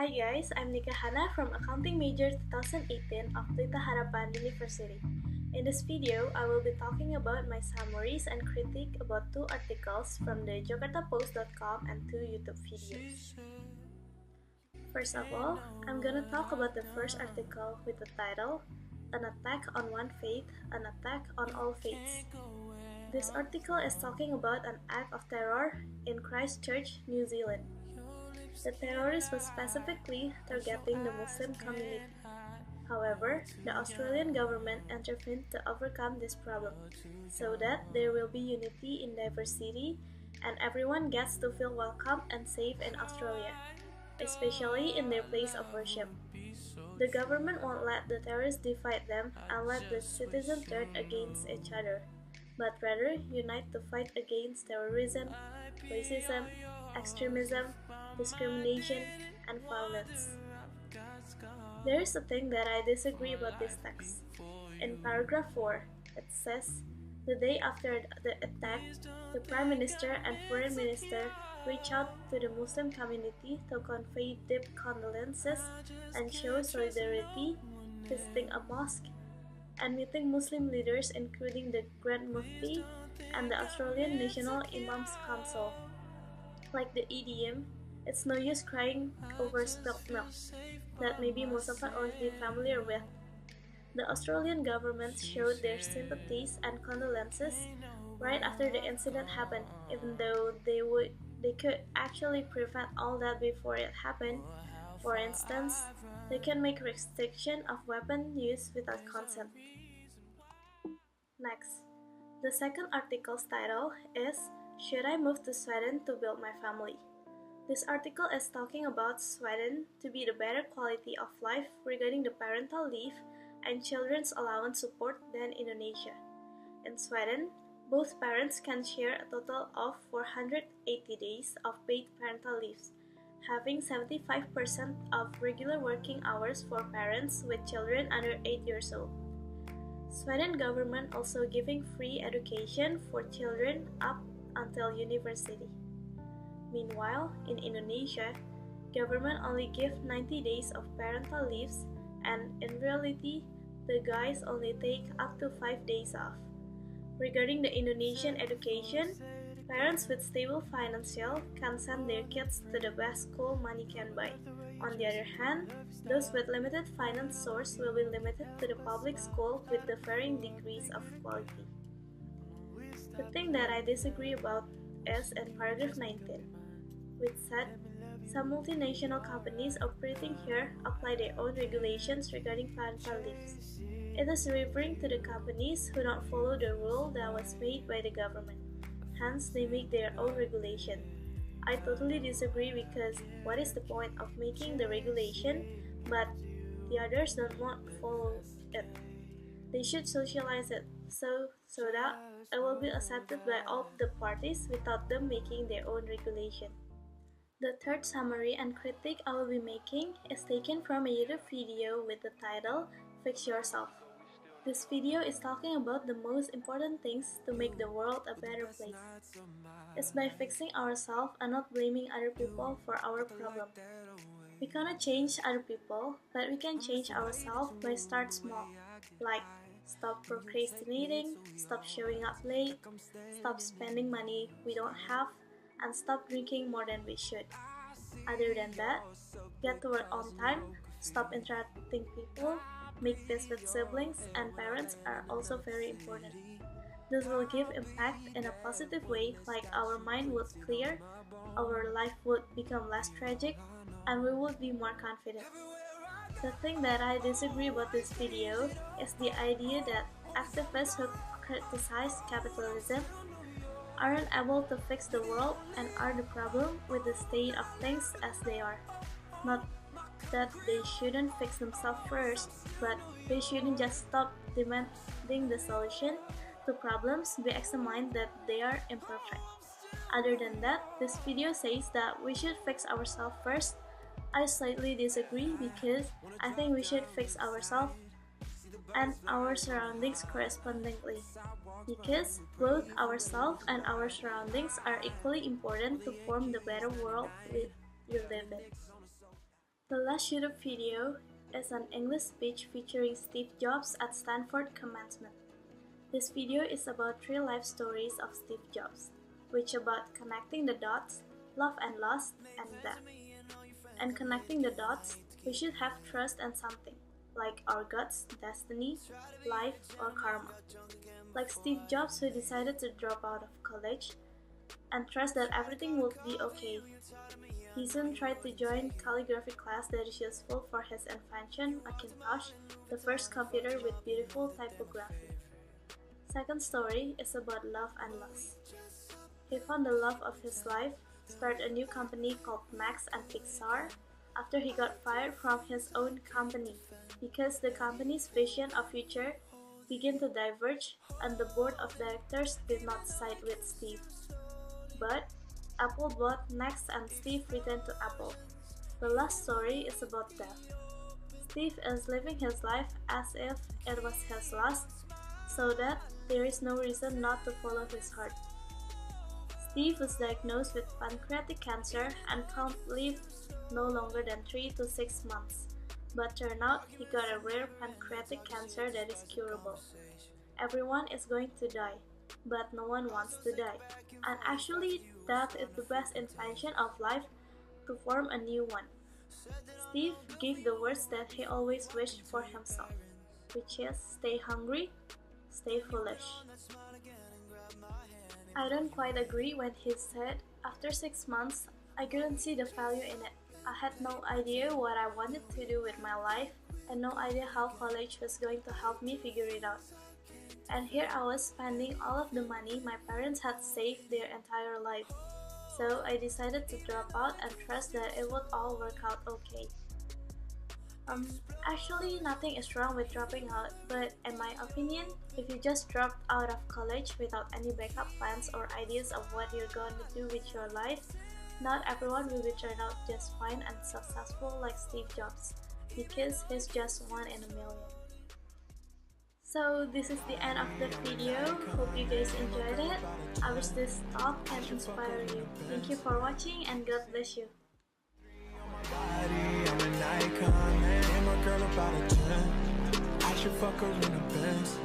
Hi guys, I'm Hanna from Accounting Major 2018 of Pelita Harapan University. In this video, I will be talking about my summaries and critique about two articles from the jakartapost.com and two YouTube videos. First of all, I'm gonna talk about the first article with the title, An Attack on One Faith, An Attack on All Faiths. This article is talking about an act of terror in Christchurch, New Zealand. The terrorist was specifically targeting the Muslim community. However, the Australian government intervened to overcome this problem, so that there will be unity in diversity and everyone gets to feel welcome and safe in Australia, especially in their place of worship. The government won't let the terrorists divide them and let the citizens turn against each other, but rather unite to fight against terrorism, racism, extremism, discrimination, and violence. There is a thing that I disagree about this text. In paragraph 4, it says, the day after the attack, the Prime Minister and Foreign Minister reached out to the Muslim community to convey deep condolences and show solidarity, visiting a mosque, and meeting Muslim leaders including the Grand Mufti and the Australian National Imams Council. Like the idiom, it's no use crying over spilt milk, that maybe most of us already familiar with. The Australian government showed their sympathies and condolences right after the incident happened, even though they could actually prevent all that before it happened. For instance, they can make restriction of weapon use without consent. Next, the second article's title is Should I Move to Sweden to Build My Family? This article is talking about Sweden to be the better quality of life regarding the parental leave and children's allowance support than Indonesia. In Sweden, both parents can share a total of 480 days of paid parental leaves, having 75% of regular working hours for parents with children under 8 years old. Sweden government also giving free education for children up until university. Meanwhile, in Indonesia, government only give 90 days of parental leaves and in reality, the guys only take up to 5 days off. Regarding the Indonesian education, parents with stable financial can send their kids to the best school money can buy. On the other hand, those with limited finance source will be limited to the public school with the varying degrees of quality. The thing that I disagree about is in paragraph 19, which said, some multinational companies operating here apply their own regulations regarding parental leaves. It is referring to the companies who don't follow the rule that was made by the government. Hence, they make their own regulation. I totally disagree because what is the point of making the regulation, but the others don't want to follow it? They should socialize it so that it will be accepted by all the parties without them making their own regulation. The third summary and critique I will be making is taken from a YouTube video with the title Fix Yourself. This video is talking about the most important things to make the world a better place. It's by fixing ourselves and not blaming other people for our problem. We cannot change other people, but we can change ourselves by start small, like stop procrastinating, stop showing up late, stop spending money we don't have, and stop drinking more than we should. Other than that, get to work on time, stop interrupting people, make peace with siblings and parents are also very important. This will give impact in a positive way, like our mind would clear, our life would become less tragic, and we would be more confident. The thing that I disagree about this video is the idea that activists who criticize capitalism aren't able to fix the world and are the problem with the state of things as they are. Not that they shouldn't fix themselves first, but they shouldn't just stop demanding the solution to problems be examined that they are imperfect. Other than that, this video says that we should fix ourselves first. I slightly disagree because I think we should fix ourselves and our surroundings correspondingly, because both ourselves and our surroundings are equally important to form the better world we live in. The last YouTube video is an English speech featuring Steve Jobs at Stanford commencement. This video is about 3 life stories of Steve Jobs, which about connecting the dots, love and loss, and death. And connecting the dots, we should have trust in something, like our guts, destiny, life, or karma. Like Steve Jobs, who decided to drop out of college and trust that everything would be okay. He soon tried to join calligraphy class that is useful for his invention, Macintosh, the first computer with beautiful typography. Second story is about love and loss. He found the love of his life, started a new company called Max and Pixar, after he got fired from his own company, because the company's vision of future began to diverge and the board of directors did not side with Steve. But Apple bought Max and Steve returned to Apple. The last story is about death. Steve is living his life as if it was his last, so that there is no reason not to follow his heart. Steve was diagnosed with pancreatic cancer and can't live no longer than 3 to 6 months, but turned out he got a rare pancreatic cancer that is curable. Everyone is going to die, but no one wants to die. And actually, death is the best invention of life to form a new one. Steve gave the words that he always wished for himself, which is stay hungry, stay foolish. I don't quite agree when he said, after 6 months, I couldn't see the value in it. I had no idea what I wanted to do with my life and no idea how college was going to help me figure it out. And here I was spending all of the money my parents had saved their entire life. So I decided to drop out and trust that it would all work out okay. Actually, nothing is wrong with dropping out, but in my opinion, if you just dropped out of college without any backup plans or ideas of what you're going to do with your life, not everyone will be turned out just fine and successful like Steve Jobs, because he's just one in a million. So this is the end of the video. Hope you guys enjoyed it. I wish this talk can inspire you. Thank you for watching and God bless you. I'm an icon, man. I'm a girl about a 10. I should fuck her in the Benz.